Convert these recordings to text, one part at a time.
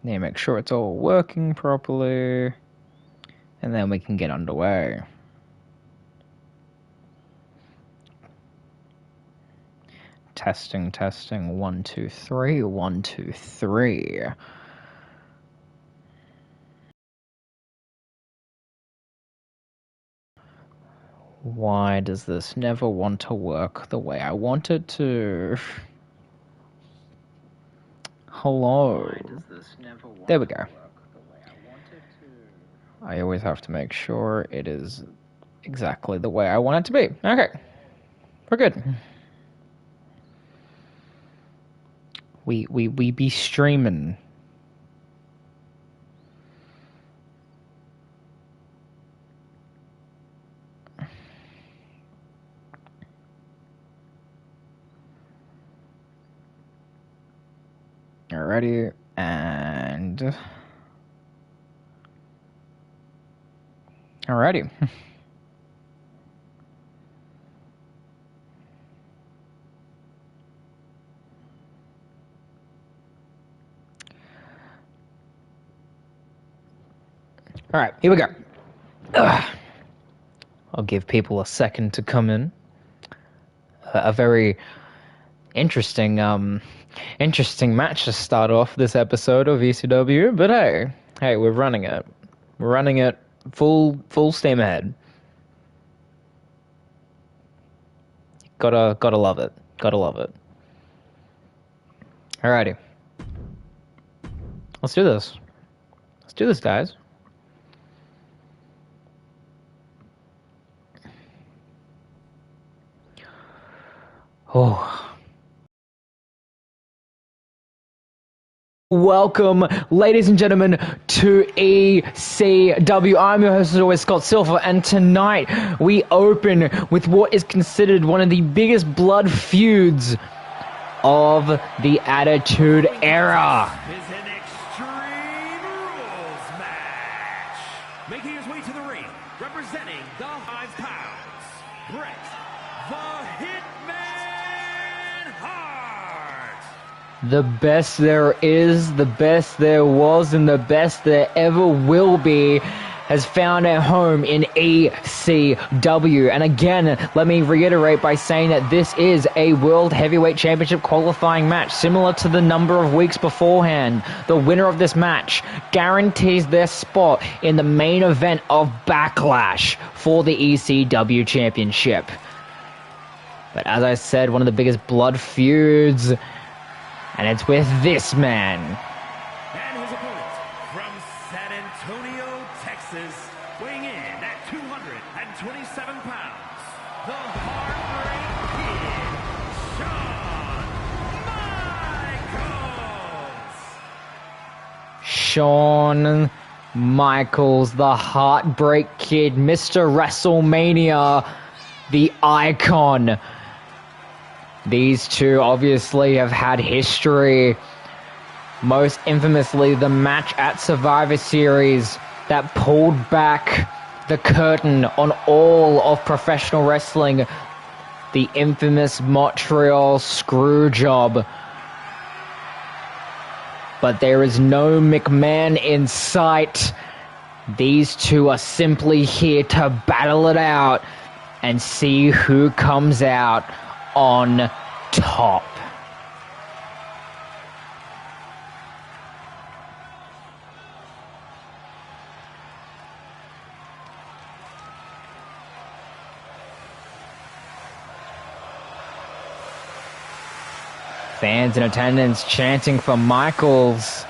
Need to make sure it's all working properly, and then we can get underway. Testing, testing, 1, 2, 3, 1, 2, 3. Why does this never want to work the way I want it to? Hello. There we go. I always have to make sure it is exactly the way I want it to be. Okay. We're good. We be streaming. Alrighty, and alrighty. Alright, here we go. I'll give people a second to come in. A very interesting match to start off this episode of ECW, but hey, we're running it. We're running it full steam ahead. Gotta love it. Gotta love it. Alrighty. Let's do this. Let's do this, guys. Oh. Welcome, ladies and gentlemen, to ECW. I'm your host, as always, Scott Silver, and tonight we open with what is considered one of the biggest blood feuds of the Attitude Era. Is an Extreme Rules match. Making his way to the ring, representing the 5 pounds, Bret the Hitman Hart. The best there is, the best there was, and the best there ever will be has found a home in ECW. And again, let me reiterate by saying that this is a World Heavyweight Championship qualifying match, similar to the number of weeks beforehand. The winner of this match guarantees their spot in the main event of Backlash for the ECW Championship. But as I said, one of the biggest blood feuds, and it's with this man. And his opponent from San Antonio, Texas, weighing in at 227 pounds, the Heartbreak Kid, Shawn Michaels, the Heartbreak Kid, Mr. WrestleMania, the Icon. These two obviously have had history, most infamously the match at Survivor Series that pulled back the curtain on all of professional wrestling, the infamous Montreal Screwjob. But there is no McMahon in sight. These two are simply here to battle it out and see who comes out on top. Fans in attendance chanting for Michaels.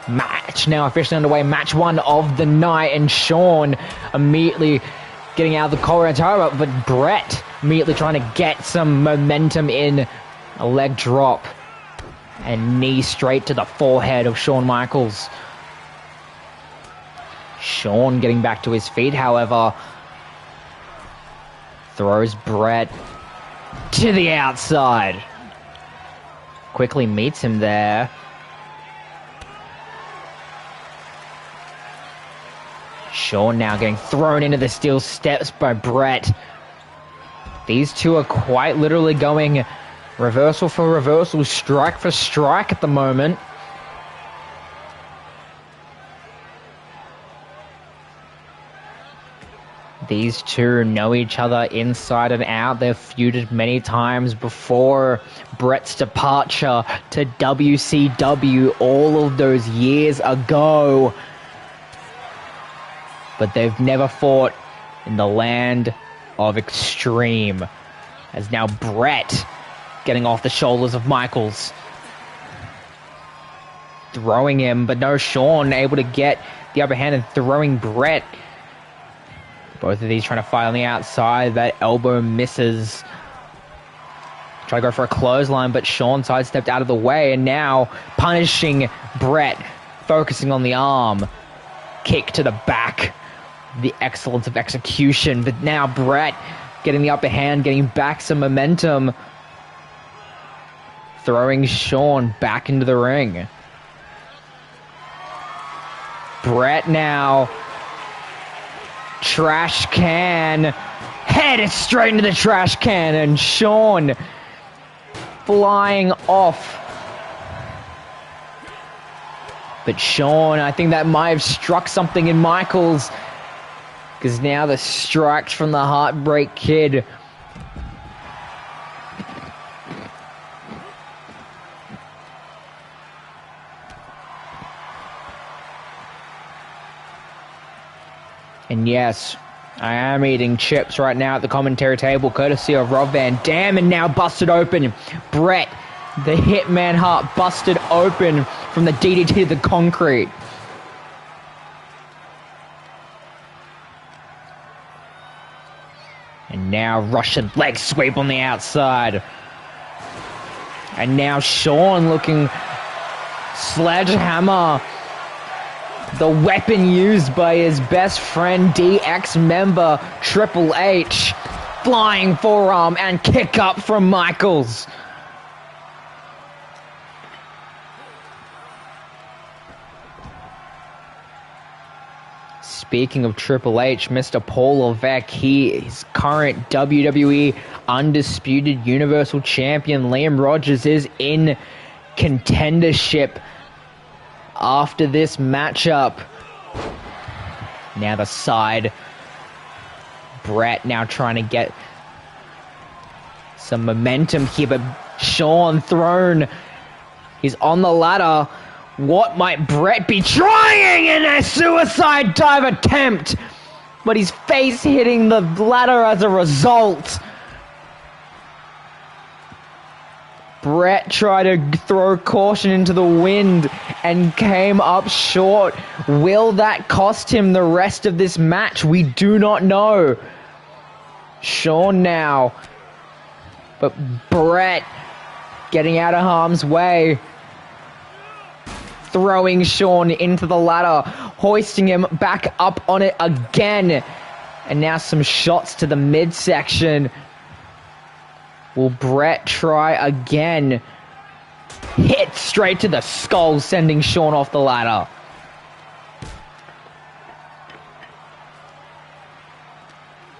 Match now officially underway. Match 1 of the night, and Shawn immediately getting out of the collar and tie, but Bret immediately trying to get some momentum in. A leg drop and knee straight to the forehead of Shawn Michaels. Shawn getting back to his feet, however, throws Bret to the outside. Quickly meets him there. Shawn now getting thrown into the steel steps by Bret. These two are quite literally going Reversal for reversal, strike for strike at the moment. These two know each other inside and out. They've feuded many times before Brett's departure to WCW all of those years ago. But they've never fought in the land of extreme. As now Brett getting off the shoulders of Michaels. Throwing him, but no, Shawn able to get the upper hand and throwing Brett. Both of these trying to fight on the outside. That elbow misses. Try to go for a clothesline, but Shawn sidestepped out of the way, and now punishing Brett, focusing on the arm. Kick to the back. The excellence of execution, but now Brett getting the upper hand, getting back some momentum. Throwing Shawn back into the ring. Brett now. Trash can. Head straight into the trash can, and Shawn flying off. But Shawn, I think that might have struck something in Michaels. Because now the strikes from the Heartbreak Kid. And yes, I am eating chips right now at the commentary table, courtesy of Rob Van Dam, and now busted open. Brett, the Hitman Hart, busted open from the DDT to the concrete. And now Russian leg sweep on the outside. And now Shawn looking sledgehammer. The weapon used by his best friend, DX member, Triple H. Flying forearm and kick up from Michaels. Speaking of Triple H, Mr. Paul Levesque, he is current WWE Undisputed Universal Champion. Liam Rogers is in contendership after this matchup. Now the side. Brett now trying to get some momentum here, but Shawn thrown. He's on the ladder. What might Brett be trying in a suicide dive attempt? But his face hitting the ladder as a result. Brett tried to throw caution into the wind and came up short. Will that cost him the rest of this match? We do not know. Shawn now. But Brett getting out of harm's way. Throwing Shawn into the ladder. Hoisting him back up on it again. And now some shots to the midsection. Will Brett try again? Hit straight to the skull, sending Shawn off the ladder.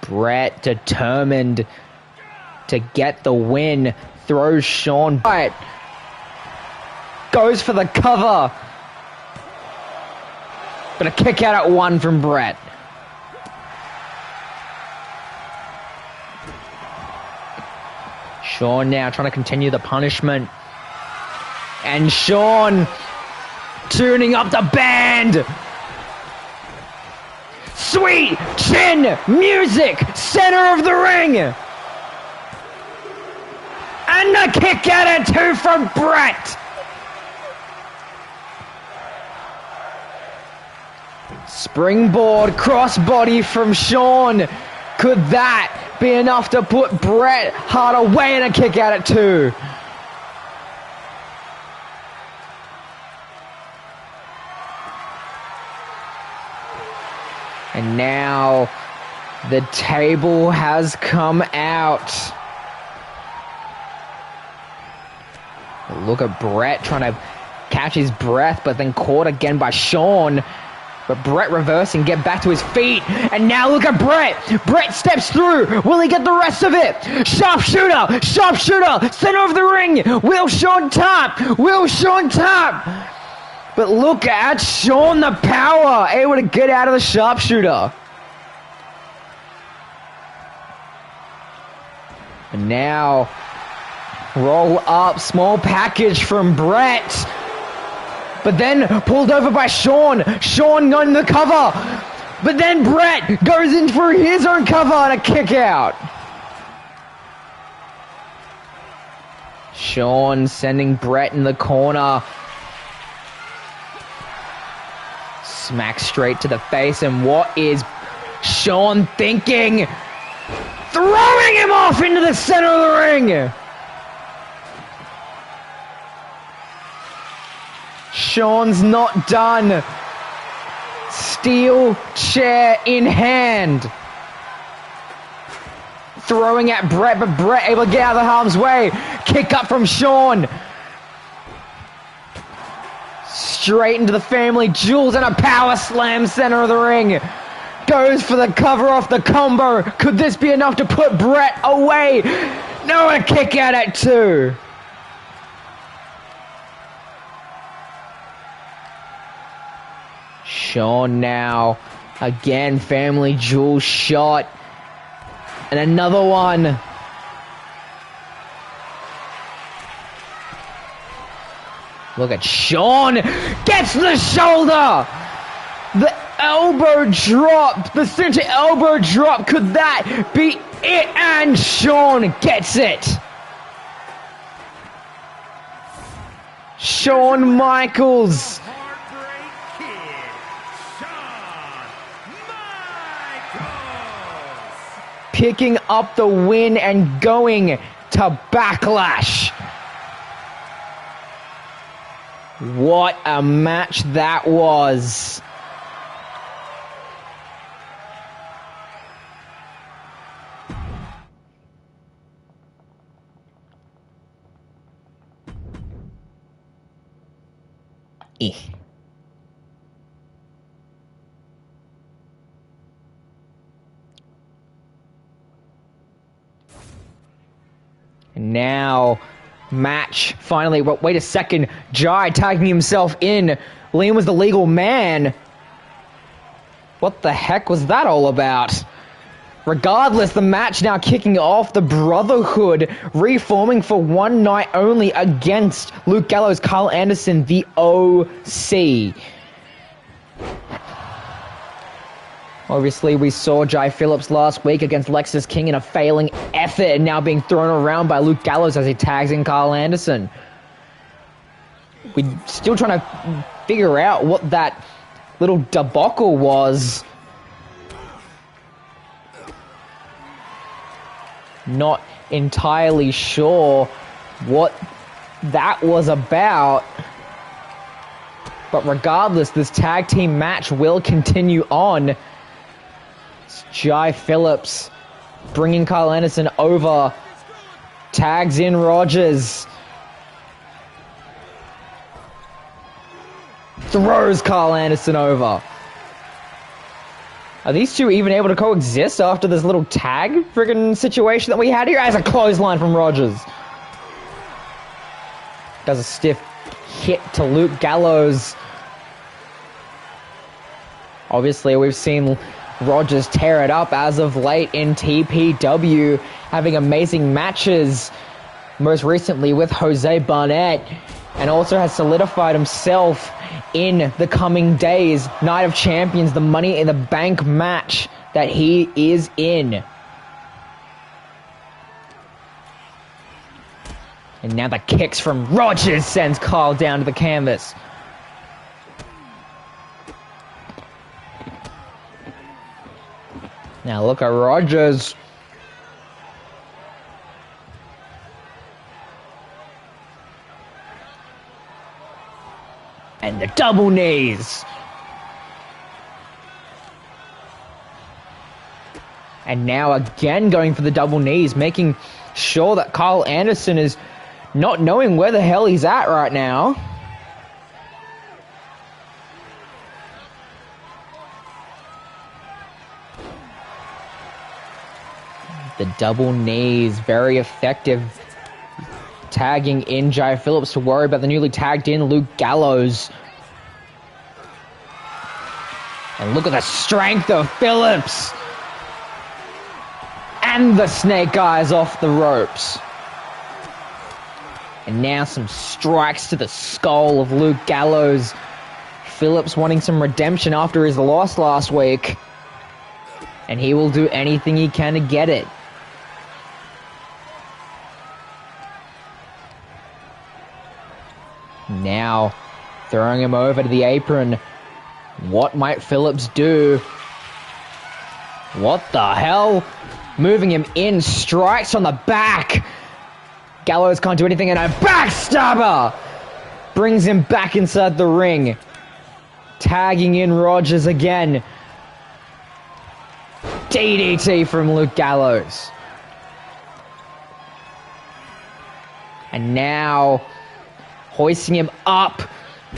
Brett determined to get the win. Throws Shawn. Right. Goes for the cover. But a kick out at one from Brett. Shawn now trying to continue the punishment. And Shawn tuning up the band. Sweet chin music, center of the ring. And a kick out at two from Brett. Springboard crossbody from Shawn. Could that be enough to put Bret Hart away in a kick out at two? And now the table has come out. Look at Bret trying to catch his breath, but then caught again by Shawn. But Brett reversing, get back to his feet. And now look at Brett. Brett steps through. Will he get the rest of it? Sharpshooter. Sharpshooter. Center of the ring. Will Shawn tap? Will Shawn tap? But look at Shawn, the power. Able to get out of the sharpshooter. And now, roll up. Small package from Brett. But then pulled over by Shawn. Shawn going to the cover. But then Brett goes in for his own cover and a kick out. Shawn sending Brett in the corner. Smack straight to the face. And what is Shawn thinking? Throwing him off into the center of the ring. Shawn's not done. Steel chair in hand. Throwing at Brett, but Brett able to get out of the harm's way. Kick up from Shawn. Straight into the family jewels and a power slam center of the ring. Goes for the cover off the combo. Could this be enough to put Brett away? No, a kick out at 2. Shawn now, again, family jewel shot, and another one. Look at Shawn, gets the shoulder, the elbow drop, the center elbow drop, could that be it? And Shawn gets it. Shawn Michaels. Picking up the win and going to Backlash. What a match that was. Now, match finally. Wait a second. Jai tagging himself in. Liam was the legal man. What the heck was that all about? Regardless, the match now kicking off. The Brotherhood reforming for one night only against Luke Gallows, Carl Anderson, the OC. Obviously, we saw Jai Phillips last week against Lexus King in a failing effort and now being thrown around by Luke Gallows as he tags in Carl Anderson. We're still trying to figure out what that little debacle was. Not entirely sure what that was about. But regardless, this tag team match will continue on. Jai Phillips bringing Carl Anderson over. Tags in Rogers. Throws Carl Anderson over. Are these two even able to coexist after this little tag friggin' situation that we had here? As a clothesline from Rogers. Does a stiff hit to Luke Gallows. Obviously, we've seen Rogers tear it up as of late in TPW, having amazing matches, most recently with Jose Barnett, and also has solidified himself in the coming days. Night of Champions, the Money in the Bank match that he is in. And now the kicks from Rogers sends Carl down to the canvas. Now look at Rogers. And the double knees. And now again going for the double knees, making sure that Carl Anderson is not knowing where the hell he's at right now. The double knees, very effective. Tagging in Jai Phillips to worry about the newly tagged in Luke Gallows. And look at the strength of Phillips. And the snake eyes off the ropes. And now some strikes to the skull of Luke Gallows. Phillips wanting some redemption after his loss last week. And he will do anything he can to get it. Now, throwing him over to the apron. What might Phillips do? What the hell? Moving him in, strikes on the back. Gallows can't do anything, and a backstabber brings him back inside the ring. Tagging in Rogers again. DDT from Luke Gallows. And now, hoisting him up.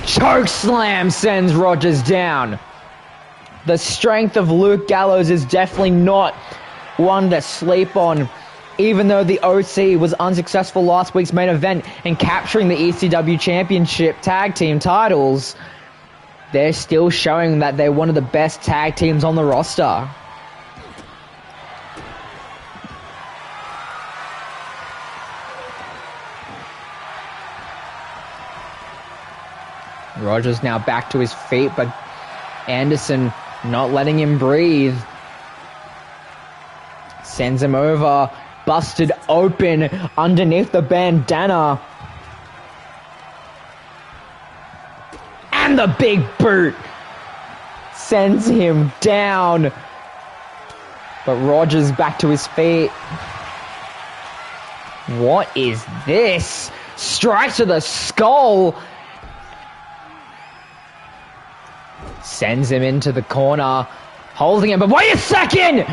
Choke slam sends Rogers down. The strength of Luke Gallows is definitely not one to sleep on. Even though the OC was unsuccessful last week's main event in capturing the ECW Championship tag team titles, they're still showing that they're one of the best tag teams on the roster. Rogers now back to his feet, but Anderson not letting him breathe. Sends him over, busted open underneath the bandana. And the big boot sends him down. But Rogers back to his feet. What is this? Strike to the skull. Sends him into the corner, holding him, but wait a second!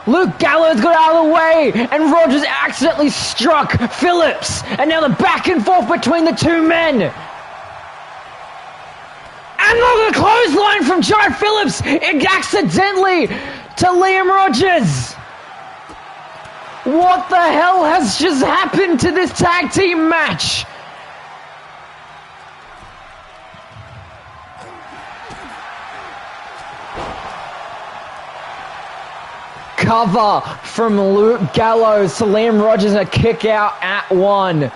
Luke Gallows got out of the way, and Rogers accidentally struck Phillips, and now the back and forth between the two men. And look at the clothesline from Jai Phillips, accidentally to Liam Rogers. What the hell has just happened to this tag team match? Cover from Luke Gallows to Liam Rogers, a kick out at 1.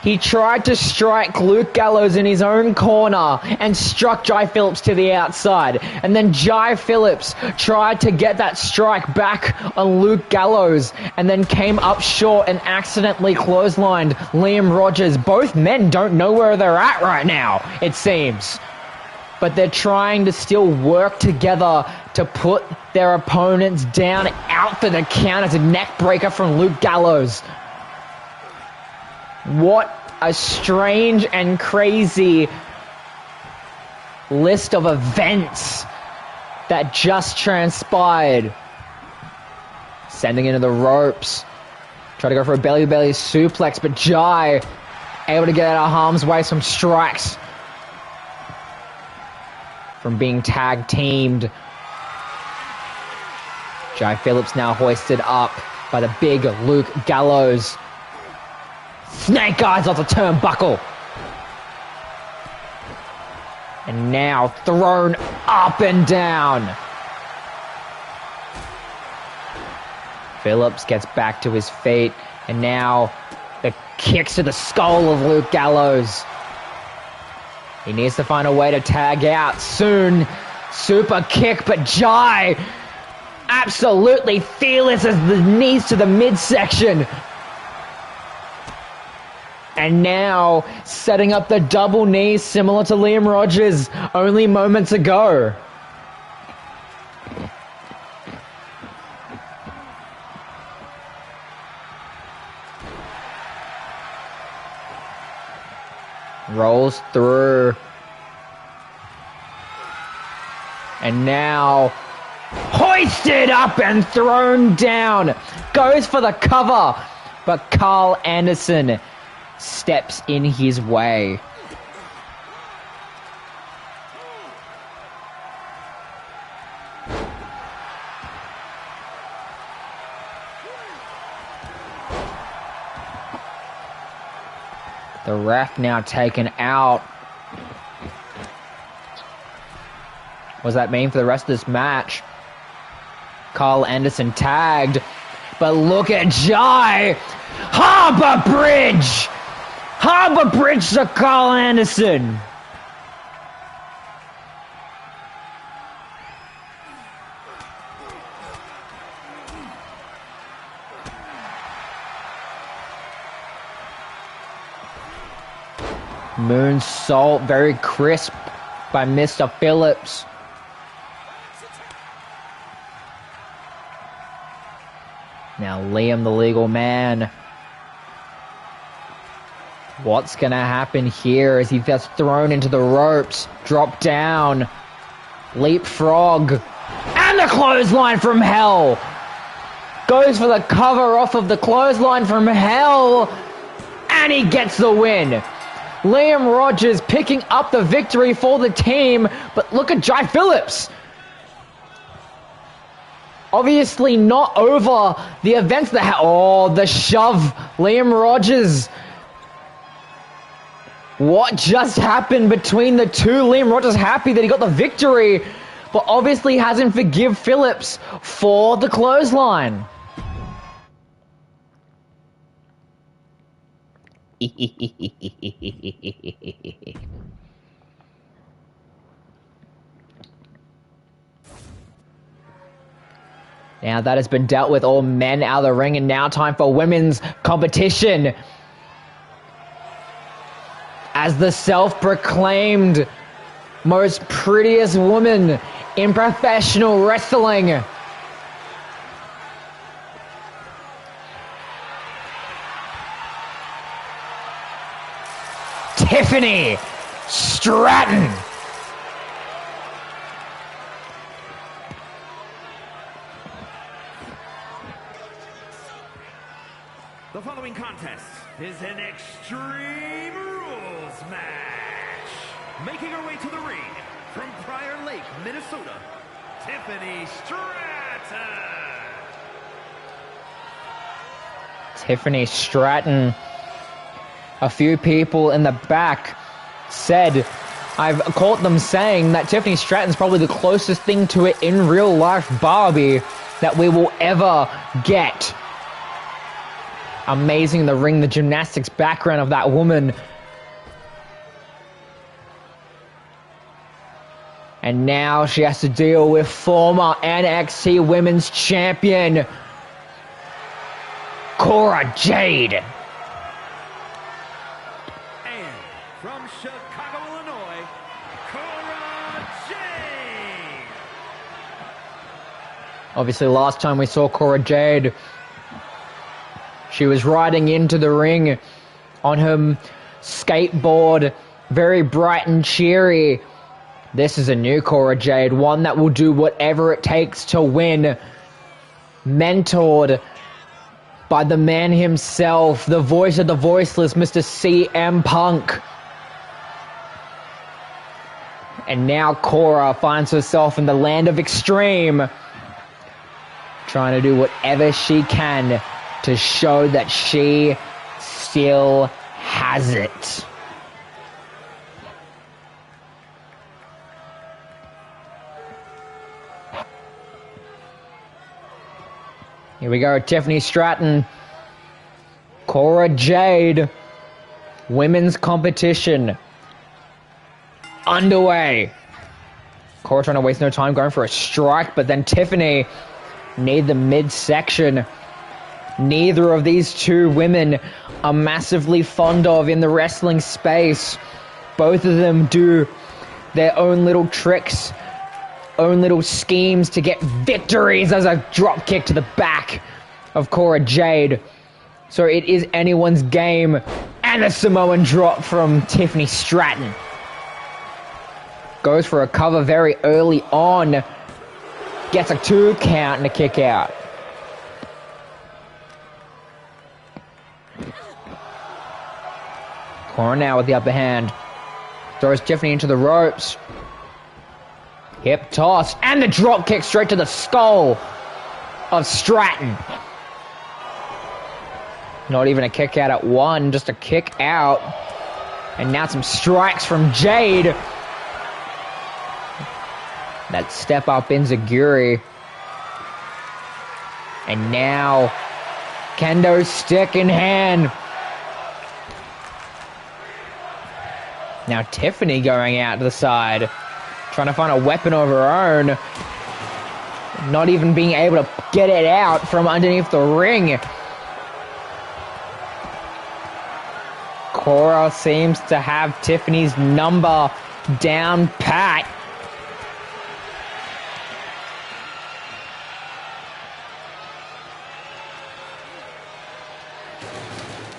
He tried to strike Luke Gallows in his own corner and struck Jai Phillips to the outside. And then Jai Phillips tried to get that strike back on Luke Gallows and then came up short and accidentally clotheslined Liam Rogers. Both men don't know where they're at right now, it seems. But they're trying to still work together to put their opponents down. Out for the count as a neck breaker from Luke Gallows. What a strange and crazy list of events that just transpired. Sending into the ropes. Try to go for a belly-to-belly suplex, but Jai able to get out of harm's way. Some strikes from being tag teamed. Jai Phillips now hoisted up by the big Luke Gallows. Snake eyes off the turnbuckle. And now thrown up and down. Phillips gets back to his feet. And now the kicks to the skull of Luke Gallows. He needs to find a way to tag out soon. Super kick, but Jai absolutely fearless as the knees to the midsection. And now setting up the double knee similar to Liam Rogers only moments ago. Rolls through. And now hoisted up and thrown down. Goes for the cover, but Carl Anderson steps in his way. The ref now taken out. What does that mean for the rest of this match? Carl Anderson tagged. But look at Jai! Harbor Bridge! Harbor Bridge to Carl Anderson! Moonsault, very crisp by Mr. Phillips. Now Liam, the legal man. What's going to happen here as he gets thrown into the ropes? Drop down. Leapfrog. And the clothesline from hell. Goes for the cover off of the clothesline from hell. And he gets the win. Liam Rogers picking up the victory for the team. But look at Jai Phillips. Obviously not over the events that the shove. Liam Rogers. What just happened between the two? Liam Rogers happy that he got the victory, but obviously hasn't forgive Phillips for the clothesline. Now that has been dealt with, all men out of the ring, and now time for women's competition. As the self-proclaimed most prettiest woman in professional wrestling. Tiffany Stratton. The following contest is an Extreme Rules match. Making her way to the ring from Prior Lake, Minnesota, Tiffany Stratton. Tiffany Stratton. A few people in the back said, I've caught them saying that Tiffany Stratton's probably the closest thing to it in real life Barbie that we will ever get. Amazing, the ring, the gymnastics background of that woman. And now she has to deal with former NXT Women's Champion, Cora Jade. And from Chicago, Illinois, Cora Jade. Obviously, last time we saw Cora Jade, she was riding into the ring on her skateboard, very bright and cheery. This is a new Cora Jade, one that will do whatever it takes to win. Mentored by the man himself, the voice of the voiceless, Mr. CM Punk. And now Cora finds herself in the land of extreme, trying to do whatever she can to show that she still has it. Here we go, Tiffany Stratton, Cora Jade, women's competition underway. Cora trying to waste no time, going for a strike, but then Tiffany near the midsection. Neither of these two women are massively fond of in the wrestling space. Both of them do their own little tricks, own little schemes to get victories. As a drop kick to the back of Cora Jade. So it is anyone's game. And a Samoan drop from Tiffany Stratton. Goes for a cover very early on. Gets a 2 count and a kick out. Cora now with the upper hand. Throws Tiffany into the ropes. Hip toss. And the drop kick straight to the skull of Stratton. Not even a kick out at 1, just a kick out. And now some strikes from Jade. That step up enziguri. And now kendo stick in hand. Now Tiffany going out to the side, trying to find a weapon of her own. Not even being able to get it out from underneath the ring. Cora seems to have Tiffany's number down pat.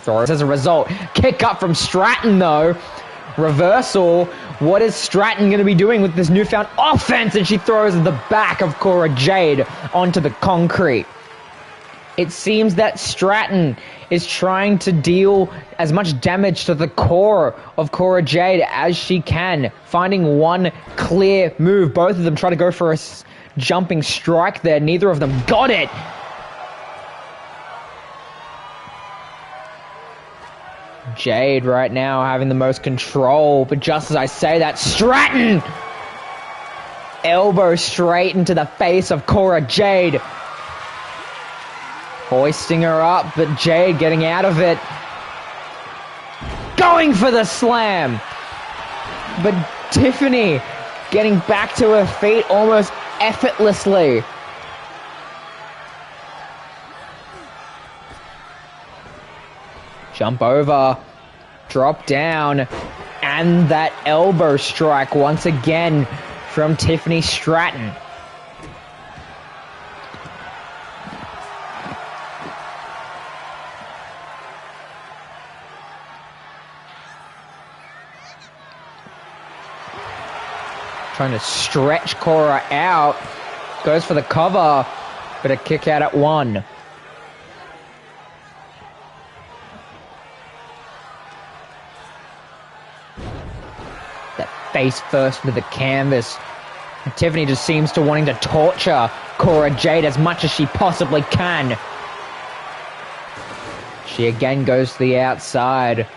Throws as a result. Kick up from Stratton though. Reversal. What is Stratton going to be doing with this newfound offense? And she throws the back of Cora Jade onto the concrete. It seems that Stratton is trying to deal as much damage to the core of Cora Jade as she can, finding one clear move. Both of them try to go for a jumping strike there. Neither of them got it. Jade right now having the most control, but just as I say that, Stratton! Elbow straight into the face of Cora Jade. Hoisting her up, but Jade getting out of it. Going for the slam! But Tiffany getting back to her feet almost effortlessly. Jump over, drop down, and that elbow strike once again from Tiffany Stratton. Trying to stretch Cora out, goes for the cover, but a kick out at one. Face first with the canvas. And Tiffany just seems to wanting to torture Cora Jade as much as she possibly can. She again goes to the outside.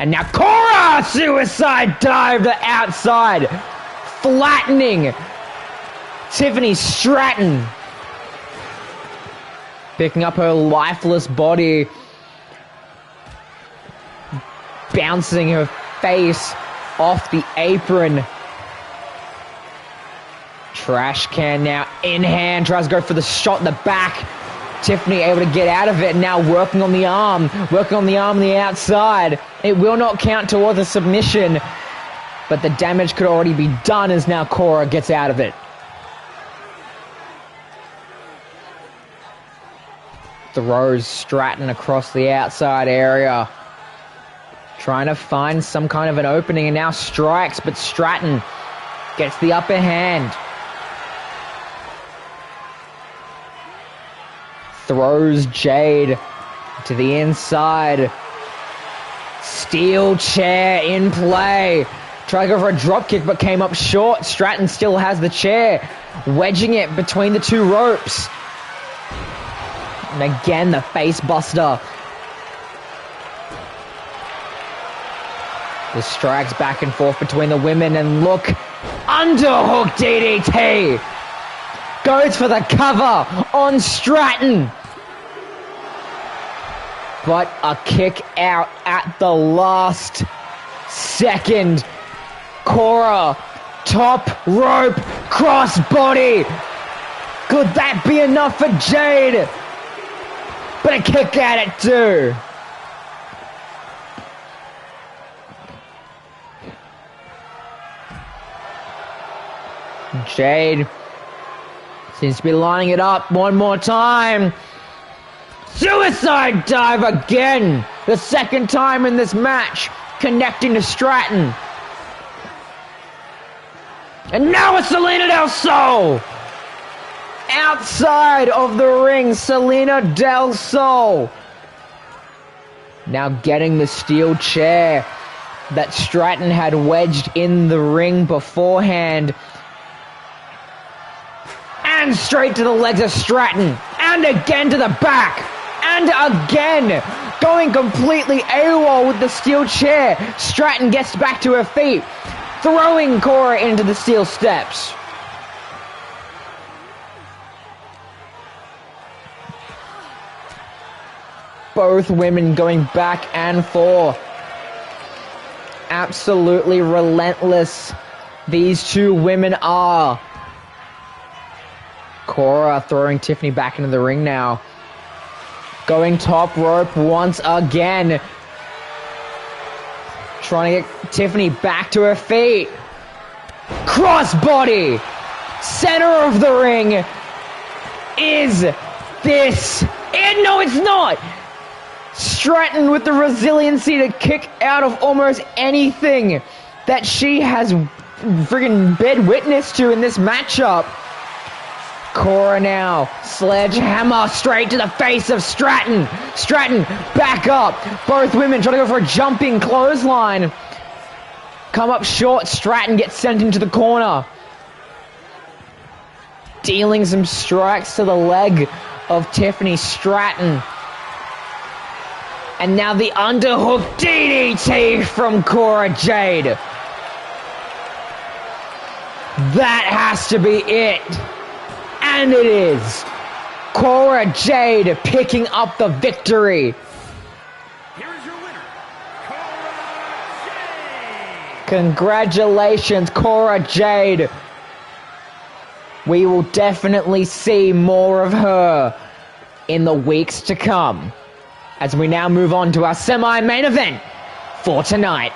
And now Cora! Suicide dive to outside. Flattening Tiffany Stratton. Picking up her lifeless body. Bouncing her face off the apron. Trash can now in hand. Tries to go for the shot in the back. Tiffany able to get out of it. And now working on the arm. Working on the arm on the outside. It will not count towards a submission. But the damage could already be done as now Cora gets out of it. Throws Stratton across the outside area. Trying to find some kind of an opening and now strikes, but Stratton gets the upper hand. Throws Jade to the inside. Steel chair in play. Tried to go for a drop kick but came up short. Stratton still has the chair, wedging it between the two ropes. And again, the face buster. The strikes back and forth between the women, and look, underhook DDT. Goes for the cover on Stratton. But a kick out at the last second. Cora, top rope, crossbody. Could that be enough for Jade? But a kick out at two. Jade seems to be lining it up one more time. Suicide dive again. The second time in this match. Connecting to Stratton. And now it's Selena Del Sol. Outside of the ring, Selena Del Sol. Now getting the steel chair that Stratton had wedged in the ring beforehand. And straight to the legs of Stratton. And again to the back. And again. going completely AWOL with the steel chair. Stratton gets back to her feet, throwing Cora into the steel steps. Both women going back and forth. Absolutely relentless, these two women are. Cora throwing Tiffany back into the ring now. Going top rope once again. Trying to get Tiffany back to her feet. Crossbody. Center of the ring. Is this it? No, it's not. Stratton with the resiliency to kick out of almost anything that she has friggin' been witness to in this matchup. Cora now, sledgehammer straight to the face of Stratton. Stratton back up. Both women trying to go for a jumping clothesline. Come up short. Stratton gets sent into the corner. Dealing some strikes to the leg of Tiffany Stratton. And now the underhook DDT from Cora Jade. That has to be it. And it is. Cora Jade picking up the victory. Here is your winner, Cora Jade. Congratulations, Cora Jade. We will definitely see more of her in the weeks to come, as we now move on to our semi-main event for tonight.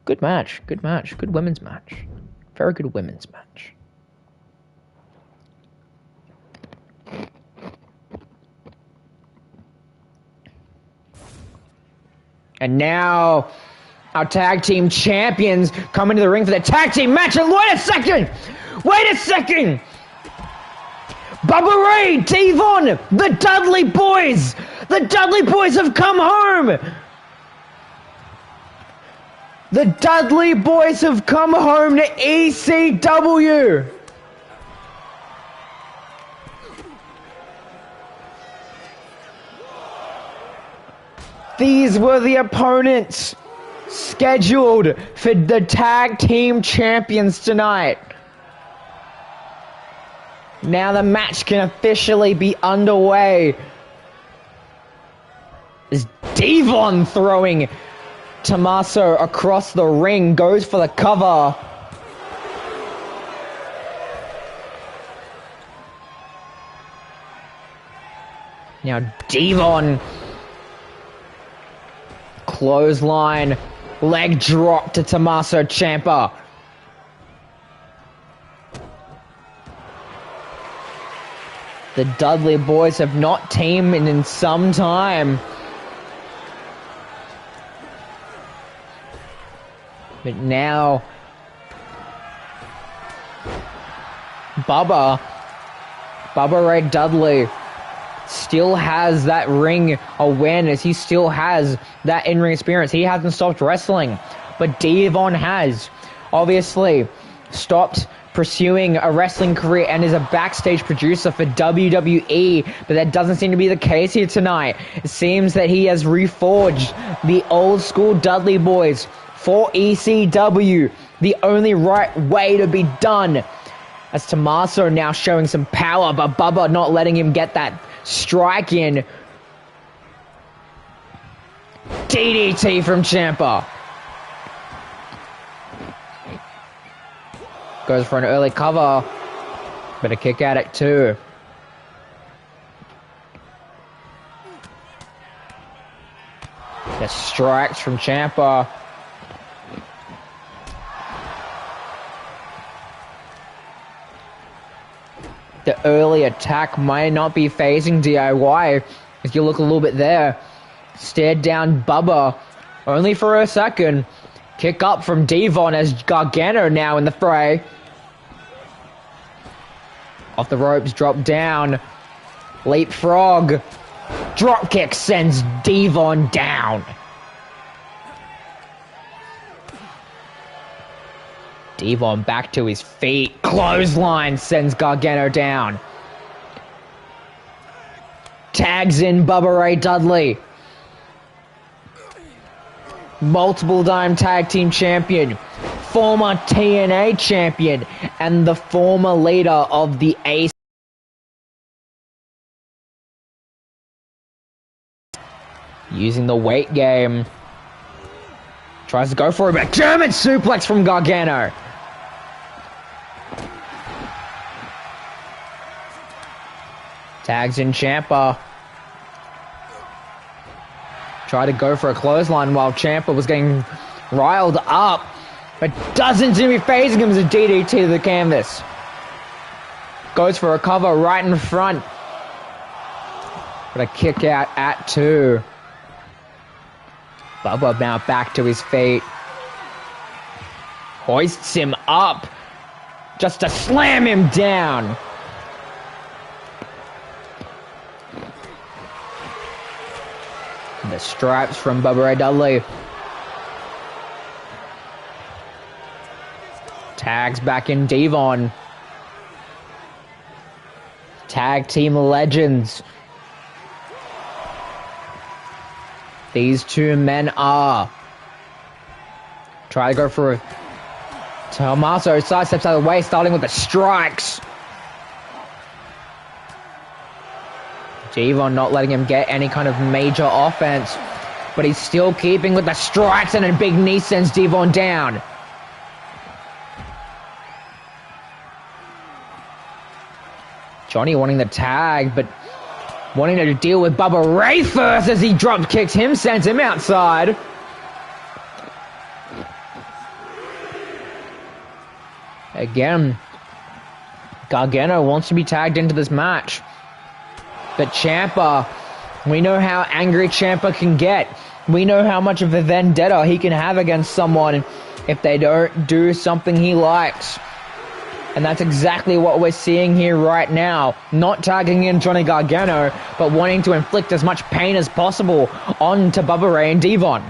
Good match, good women's match. Very good women's match. And now, our tag team champions come into the ring for the tag team match. And wait a second! Bubba Ray, Devon, the Dudley Boys! The Dudley Boys have come home! The Dudley Boys have come home to ECW! These were the opponents scheduled for the tag team champions tonight. Now the match can officially be underway. Is Devon throwing Tommaso across the ring, goes for the cover. Now Devon, clothesline, leg drop to Tommaso Ciampa. The Dudley Boys have not teamed in some time. But now, Bubba Ray Dudley still has that ring awareness. He still has that in-ring experience. He hasn't stopped wrestling, but Devon has obviously stopped pursuing a wrestling career and is a backstage producer for WWE, but that doesn't seem to be the case here tonight. It seems that he has reforged the old school Dudley Boys for ECW, the only right way to be done. As Tommaso now showing some power, but Bubba not letting him get that strike in. DDT from Ciampa. Goes for an early cover, but a kick at it too. The strikes from Ciampa. The early attack might not be phasing DIY. If you look a little bit there, stared down Bubba only for a second. Kick up from Devon as Gargano now in the fray. Off the ropes, drop down. Leapfrog. Drop kick sends Devon down. Devon back to his feet. Clothesline sends Gargano down. Tags in Bubba Ray Dudley. Multiple time tag team champion. Former TNA champion. And the former leader of the Ace. Using the weight game. Tries to go for a German suplex from Gargano. Tags in Ciampa. Tried to go for a clothesline while Ciampa was getting riled up. But doesn't seem to be phasing him as a DDT to the canvas. Goes for a cover right in front. But a kick out at 2. Bubba now back to his feet. Hoists him up. Just to slam him down. The stripes from Bubba Ray Dudley. Tags back in Devon. Tag team legends. These two men are. Try to go for a Tommaso sidesteps out of the way, starting with the strikes. Devon not letting him get any kind of major offense, but he's still keeping with the strikes, and a big knee sends Devon down. Johnny wanting the tag, but wanting to deal with Bubba Ray first as he drop kicks him, sends him outside. Again, Gargano wants to be tagged into this match. But Ciampa, we know how angry Ciampa can get. We know how much of a vendetta he can have against someone if they don't do something he likes. And that's exactly what we're seeing here right now. Not tagging in Johnny Gargano, but wanting to inflict as much pain as possible onto Bubba Ray and Devon.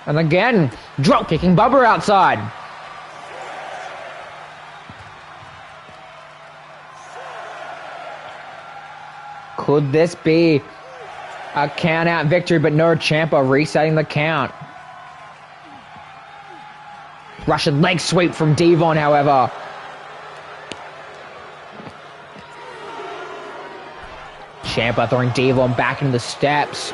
And again, drop kicking Bubba outside. Could this be a count out victory? But no, Ciampa resetting the count. Russian leg sweep from Devon, however. Ciampa throwing Devon back into the steps.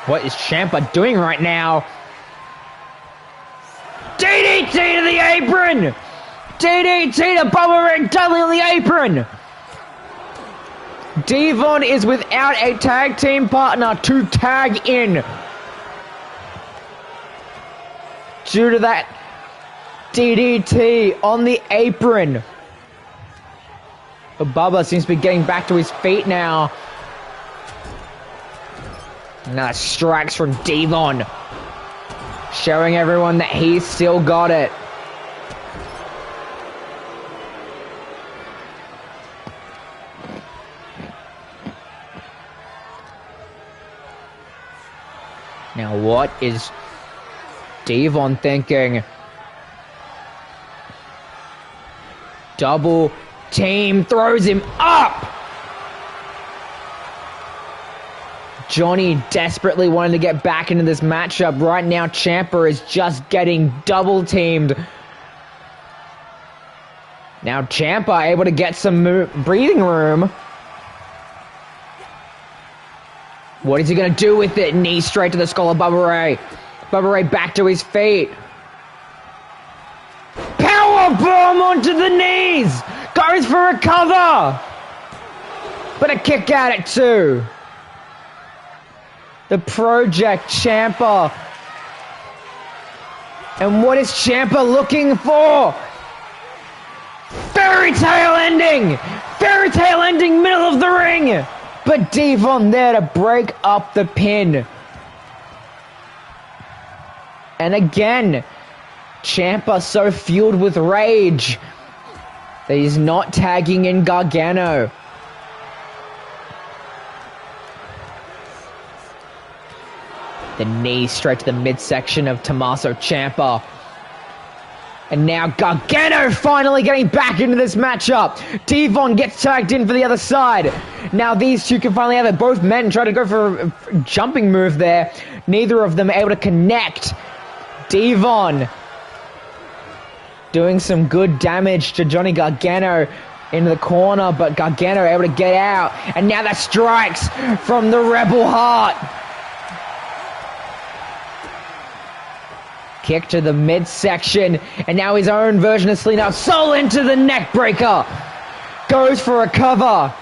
What is Ciampa doing right now? DDT to the apron! DDT to Bubba Ray Dudley on the apron! Devon is without a tag team partner to tag in. Due to that DDT on the apron. But Bubba seems to be getting back to his feet now. Now strikes from Devon. Showing everyone that he's still got it. Now what is Devon thinking? Double team, throws him up! Johnny desperately wanted to get back into this matchup. Right now, Ciampa is just getting double teamed. Now Ciampa able to get some breathing room. What is he going to do with it? Knee straight to the skull of Bubba Ray. Bubba Ray back to his feet. Powerbomb onto the knees. Goes for a cover. But a kick out at 2. The Project Ciampa. And what is Ciampa looking for? Fairy tale ending! Fairy tale ending, middle of the ring! But Devon there to break up the pin. And again, Ciampa so fueled with rage that he's not tagging in Gargano. The knee straight to the midsection of Tommaso Ciampa. And now Gargano finally getting back into this matchup. Devon gets tagged in for the other side. Now these two can finally have it. Both men try to go for a jumping move there. Neither of them able to connect. Devon doing some good damage to Johnny Gargano into the corner, but Gargano able to get out. And now the strikes from the Rebel Heart. Kick to the midsection, and now his own version of Selena Soul into the neck breaker. Goes for a cover,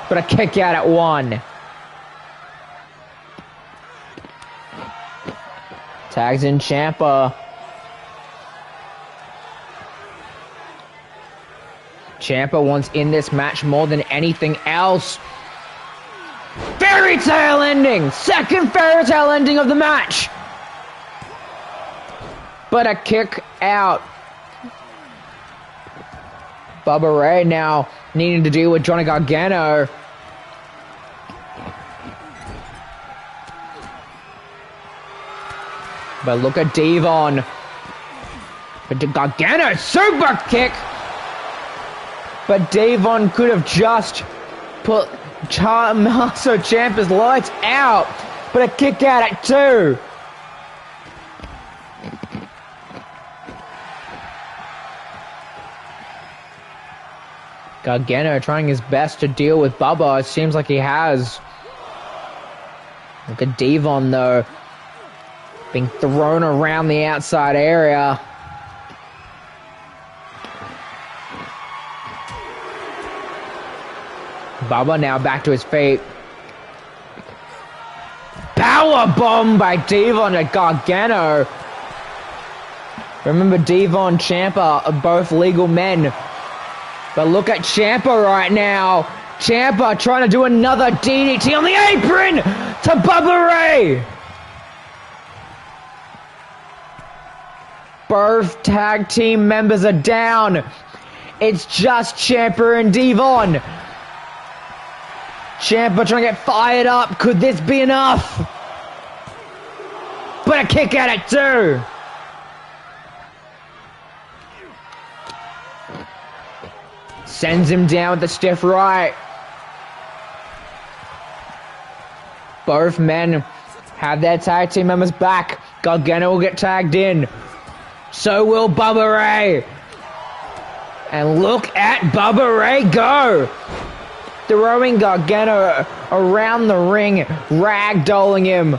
but a kick out at 1. Tags in Ciampa. Ciampa wants in this match more than anything else. Fairy tale ending! Second fairy tale ending of the match! But a kick out. Bubba Ray now needing to deal with Johnny Gargano. But look at Devon. But Gargano, super kick. But Devon could have just put Tommaso Ciampa's lights out. But a kick out at 2. Gargano trying his best to deal with Bubba. It seems like he has. Look at Devon, though. Being thrown around the outside area. Bubba now back to his feet. Power bomb by Devon to Gargano. Remember, Devon and Ciampa are both legal men. But look at Ciampa right now. Ciampa trying to do another DDT on the apron to Bubba Ray. Both tag team members are down. It's just Ciampa and Devon. Ciampa trying to get fired up. Could this be enough? But a kick out at 2. Sends him down with the stiff right. Both men have their tag team members back. Gargano will get tagged in. So will Bubba Ray. And look at Bubba Ray go. Throwing Gargano around the ring, ragdolling him.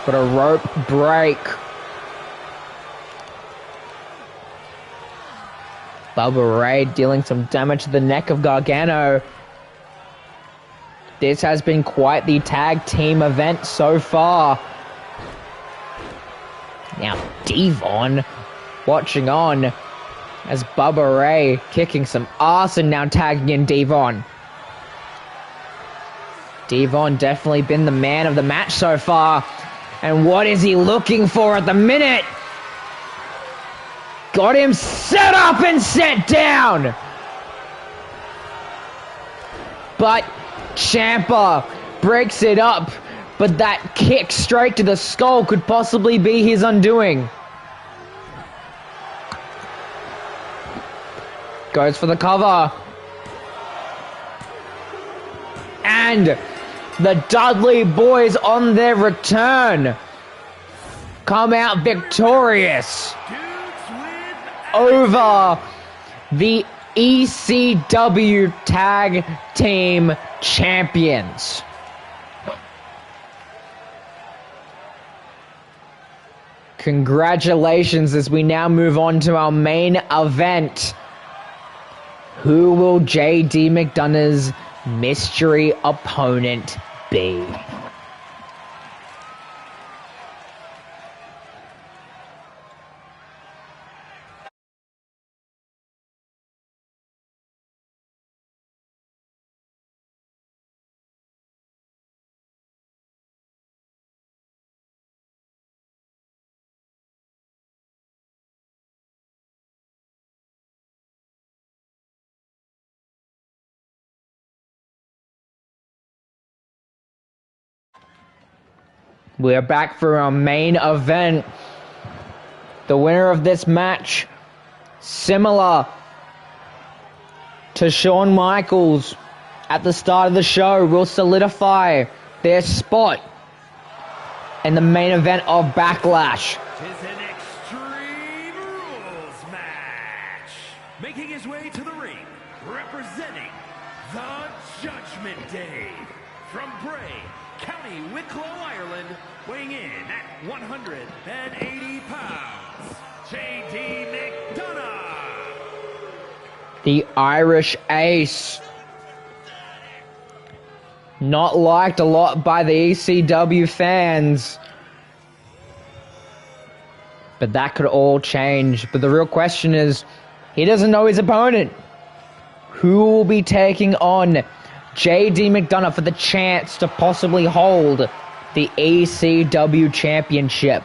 But a rope break. Bubba Ray dealing some damage to the neck of Gargano. This has been quite the tag team event so far. Now Devon watching on as Bubba Ray kicking some ass and now tagging in Devon. Devon definitely been the man of the match so far. And what is he looking for at the minute? Got him set up and set down. But Ciampa breaks it up. But that kick straight to the skull could possibly be his undoing. Goes for the cover. And the Dudley Boys on their return come out victorious over the ECW Tag Team Champions. Congratulations as we now move on to our main event. Who will JD McDonough's mystery opponent be? We're back for our main event. The winner of this match, similar to Shawn Michaels at the start of the show, will solidify their spot in the main event of Backlash. Tis an Extreme Rules match. Making his way to the ring, representing the Judgment Day, from Bray, County Wicklow, Ireland, weighing in at 180 pounds, J.D. McDonough. The Irish Ace. Not liked a lot by the ECW fans. But that could all change. But the real question is, he doesn't know his opponent. Who will be taking on J.D. McDonough for the chance to possibly hold the ECW Championship?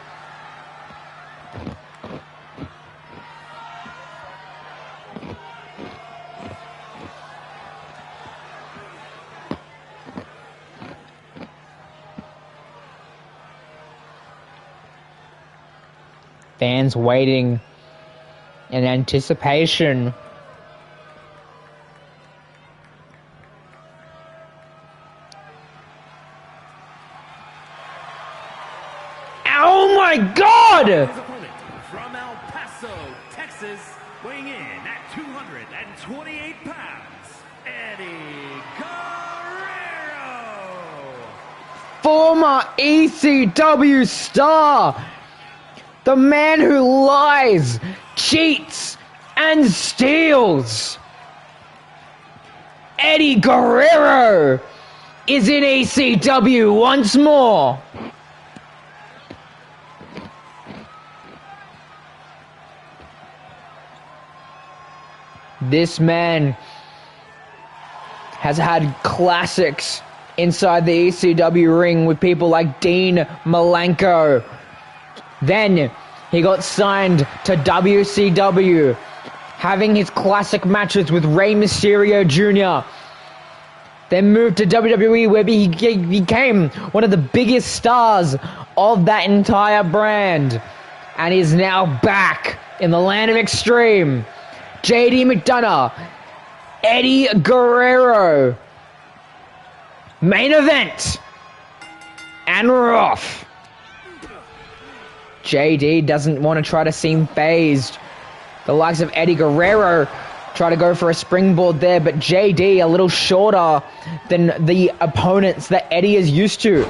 Fans waiting in anticipation. Oh my God! His opponent from El Paso, Texas, weighing in at 228 pounds, Eddie Guerrero. Former ECW star. The man who lies, cheats, and steals. Eddie Guerrero is in ECW once more. This man has had classics inside the ECW ring with people like Dean Malenko. Then he got signed to WCW, having his classic matches with Rey Mysterio Jr. Then moved to WWE, where he became one of the biggest stars of that entire brand. And is now back in the land of Extreme. J.D. McDonough, Eddie Guerrero. Main event. And we're off. JD doesn't want to try to seem phased. The likes of Eddie Guerrero try to go for a springboard there, but JD a little shorter than the opponents that Eddie is used to.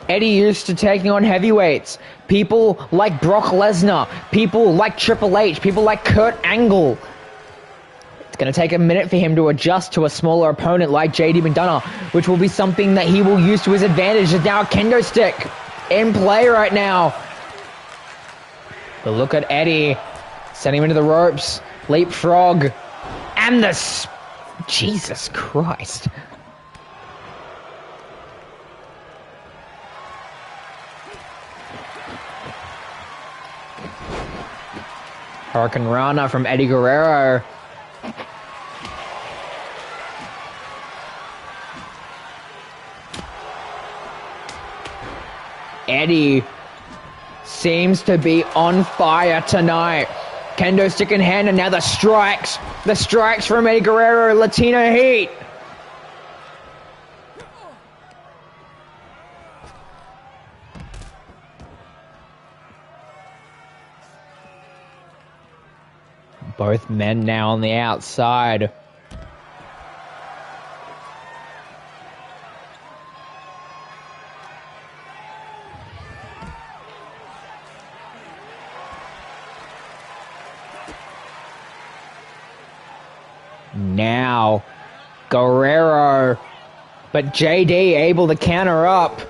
Eddie used to taking on heavyweights. People like Brock Lesnar, people like Triple H, people like Kurt Angle. It's going to take a minute for him to adjust to a smaller opponent like JD McDonough, which will be something that he will use to his advantage. There's now a kendo stick in play right now. But look at Eddie, sending him into the ropes, leapfrog, and the Jesus Christ. Hurricane Rana from Eddie Guerrero. Eddie seems to be on fire tonight. Kendo stick in hand, and now the strikes. The strikes from Eddie Guerrero, Latino Heat. Both men now on the outside. Now, Guerrero, but JD able to counter up.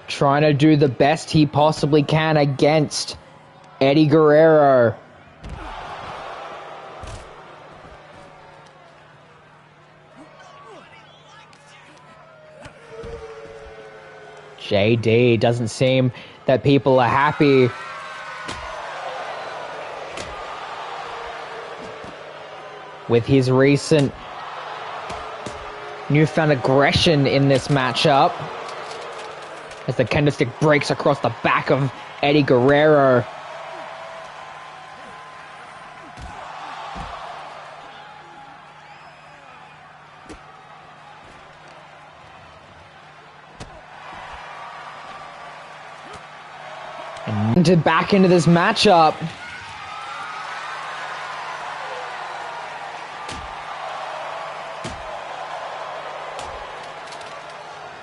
Trying to do the best he possibly can against Eddie Guerrero. JD doesn't seem that people are happy. With his recent newfound aggression in this matchup. as the candlestick breaks across the back of Eddie Guerrero. And back into this matchup.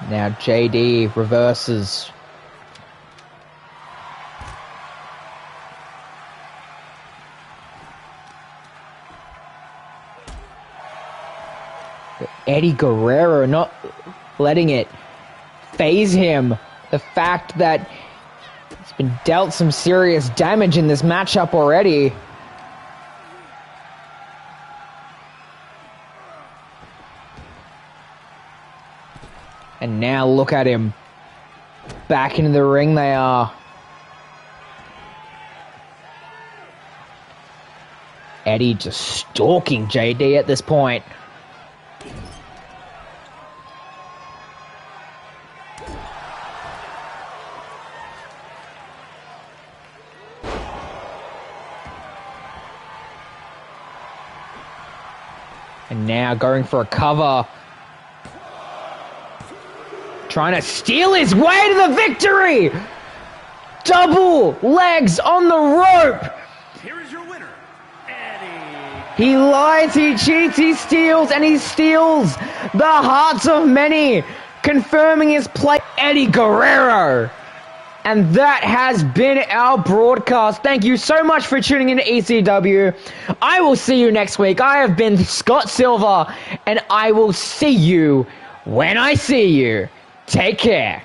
Now JD reverses. But Eddie Guerrero not letting it faze him. The fact that he's been dealt some serious damage in this matchup already. And now look at him. Back into the ring they are. Eddie just stalking JD at this point. And now going for a cover. Trying to steal his way to the victory! Double legs on the rope! Here is your winner, Eddie. He lies, he cheats, he steals, and he steals the hearts of many, confirming his play, Eddie Guerrero. And that has been our broadcast. Thank you so much for tuning into ECW. I will see you next week. I have been Scott Silver, and I will see you when I see you. Take care.